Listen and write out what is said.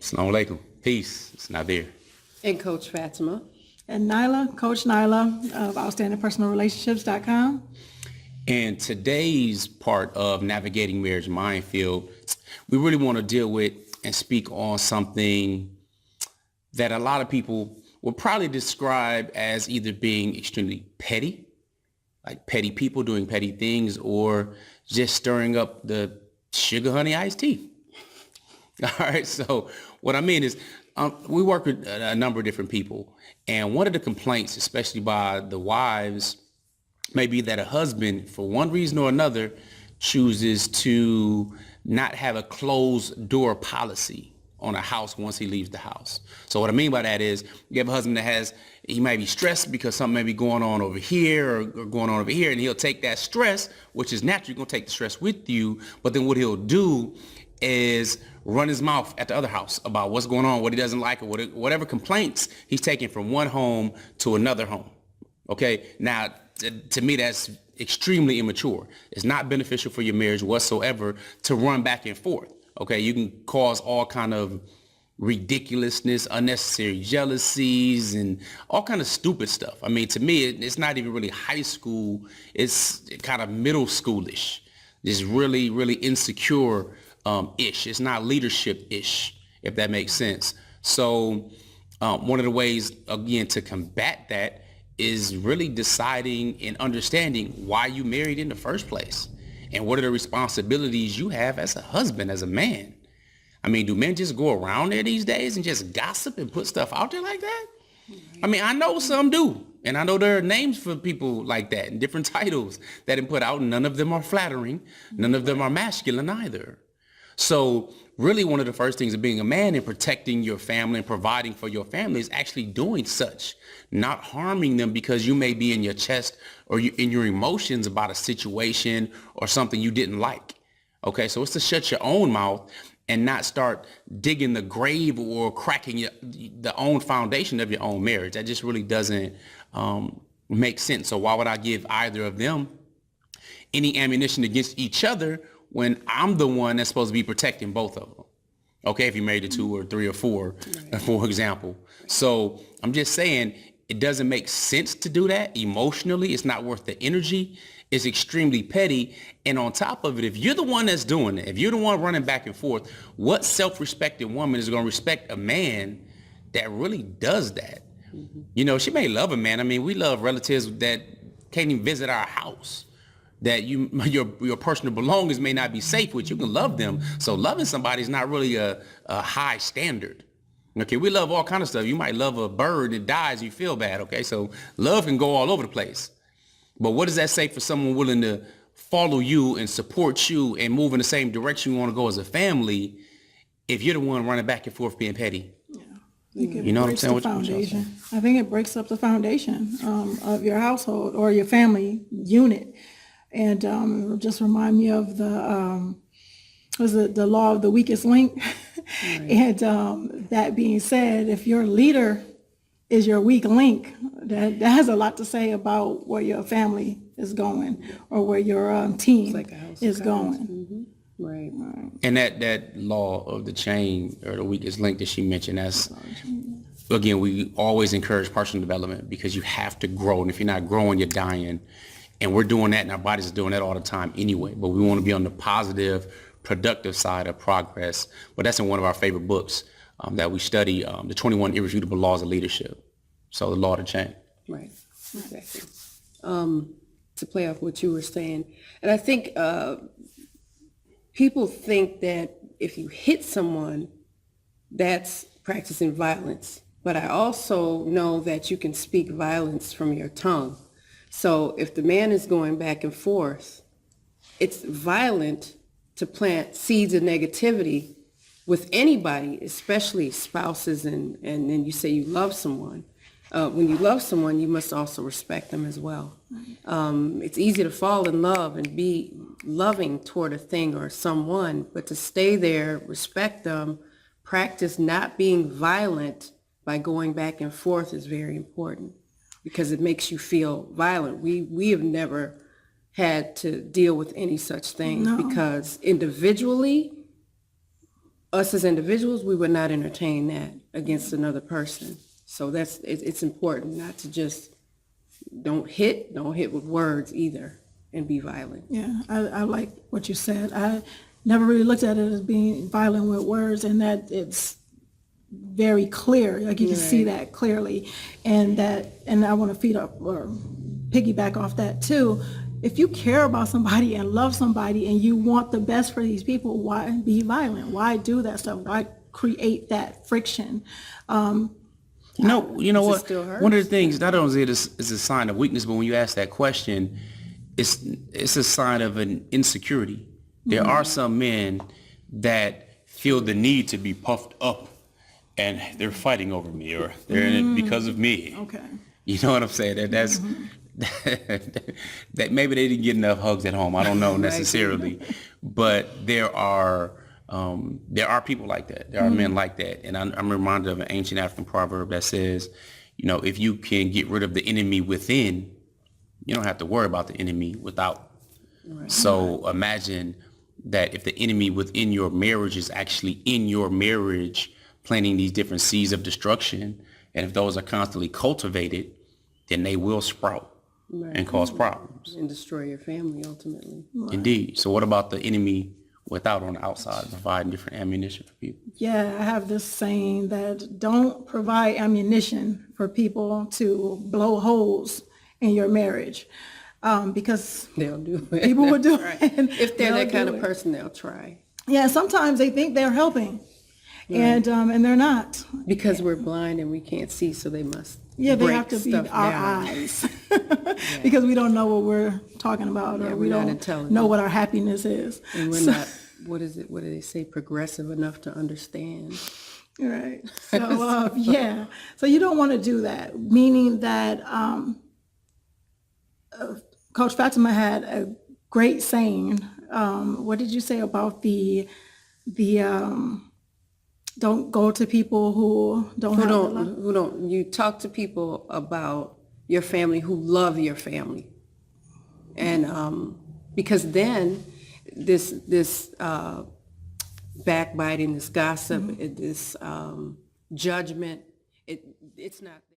Assalamu alaikum. Peace. It's Nazir. And Coach Fatimah. And Nyla, Coach Nyla of OutstandingPersonalRelationships.com. And today's part of Navigating Marriage Minefield, we really want to deal with and speak on something that a lot of people would probably describe as either being extremely petty, like petty people doing petty things, or just stirring up the sugar honey iced tea. All right. So what I mean is we work with a number of different people. And one of the complaints, especially by the wives, may be that a husband, for one reason or another, chooses to not have a closed door policy on a house once he leaves the house. So what I mean by that is you have a husband that he might be stressed because something may be going on over here or going on over here, and he'll take that stress, which is naturally going to take the stress with you. But then what he'll do is run his mouth at the other house about what's going on, what he doesn't like, or whatever complaints he's taking from one home to another home. Okay. Now, to me, that's extremely immature. It's not beneficial for your marriage whatsoever to run back and forth. Okay. You can cause all kind of ridiculousness, unnecessary jealousies, and all kind of stupid stuff. I mean, to me, it's not even really high school. It's kind of middle schoolish. It's really, really insecure ish. It's not leadership ish, if that makes sense. So one of the ways, again, to combat that is really deciding and understanding why you married in the first place and what are the responsibilities you have as a husband, as a man. I mean, do men just go around there these days and just gossip and put stuff out there like that? I mean, I know some do. And I know there are names for people like that and different titles that have put out. None of them are flattering. None of them are masculine either. So really one of the first things of being a man and protecting your family and providing for your family is actually doing such, not harming them because you may be in your chest or in your emotions about a situation or something you didn't like. Okay, so it's to shut your own mouth and not start digging the grave or cracking the own foundation of your own marriage. That just really doesn't make sense. So why would I give either of them any ammunition against each other when I'm the one that's supposed to be protecting both of them? Okay, if you're married to 2 or 3 or 4, for example. So I'm just saying it doesn't make sense to do that emotionally. It's not worth the energy. It's extremely petty. And on top of it, if you're the one that's doing it, if you're the one running back and forth, what self-respecting woman is going to respect a man that really does that? Mm-hmm. You know, she may love a man. I mean, we love relatives that can't even visit our house, that your personal belongings may not be safe with. You can love them. So loving somebody is not really a high standard. Okay, we love all kind of stuff. You might love a bird that dies, you feel bad. Okay, so love can go all over the place. But what does that say for someone willing to follow you and support you and move in the same direction you want to go as a family if you're the one running back and forth being petty? Yeah. You know what I'm saying? Foundation. I think it breaks up the foundation of your household or your family unit. And it'll just remind me of the law of the weakest link. Right. And that being said, if your leader is your weak link, that has a lot to say about where your family is going or where your team is going. Mm-hmm. Right. And that law of the chain or the weakest link that she mentioned, that's, again, we always encourage personal development because you have to grow. And if you're not growing, you're dying. And we're doing that and our bodies are doing that all the time anyway. But we want to be on the positive, productive side of progress. But that's in one of our favorite books that we study, the 21 Irrefutable Laws of Leadership. So the law of the chain. Right, exactly. To play off what you were saying. And I think people think that if you hit someone, that's practicing violence. But I also know that you can speak violence from your tongue. So if the man is going back and forth, it's violent to plant seeds of negativity with anybody, especially spouses, and then you say you love someone. When you love someone, you must also respect them as well. It's easy to fall in love and be loving toward a thing or someone, but to stay there, respect them, practice not being violent by going back and forth is very important because it makes you feel violent. We have never had to deal with any such thing because individually, us as individuals, we would not entertain that against another person. So it's important not to just don't hit with words either and be violent. Yeah, I like what you said. I never really looked at it as being violent with words, and that it's very clear. Like you can see that clearly, and I want to feed up or piggyback off that too. If you care about somebody and love somebody and you want the best for these people, why be violent? Why do that stuff? Why create that friction? You know what? Still hurts? One of the things, not only is it a sign of weakness, but when you ask that question, it's a sign of an insecurity. There are some men that feel the need to be puffed up, and they're fighting over me, or they're in it because of me. Okay. You know what I'm saying? That's that maybe they didn't get enough hugs at home. I don't know necessarily, but there are people like that. There are men like that, and I'm reminded of an ancient African proverb that says, if you can get rid of the enemy within, you don't have to worry about the enemy without. Right. So imagine that if the enemy within your marriage is actually in your marriage, planting these different seeds of destruction, and if those are constantly cultivated, then they will sprout and cause problems. And destroy your family ultimately. Right. Indeed. So what about the enemy without on the outside, providing different ammunition for people? Yeah, I have this saying that don't provide ammunition for people to blow holes in your marriage, because they'll do it. People will do right. it. If they're that kind of person, they'll try. Yeah, sometimes they think they're helping, and they're not. Because we're blind and we can't see, so they must. Yeah, they have to be our down. eyes, because we don't know what we're talking about, or we don't know what our happiness is. And we're not, what is it, what do they say, progressive enough to understand. Right. So, yeah. So you don't want to do that, meaning that Coach Fatimah had a great saying. What did you say about the don't go to people who don't you talk to people about your family who love your family, and because then this backbiting, this gossip, this judgment, it's not there.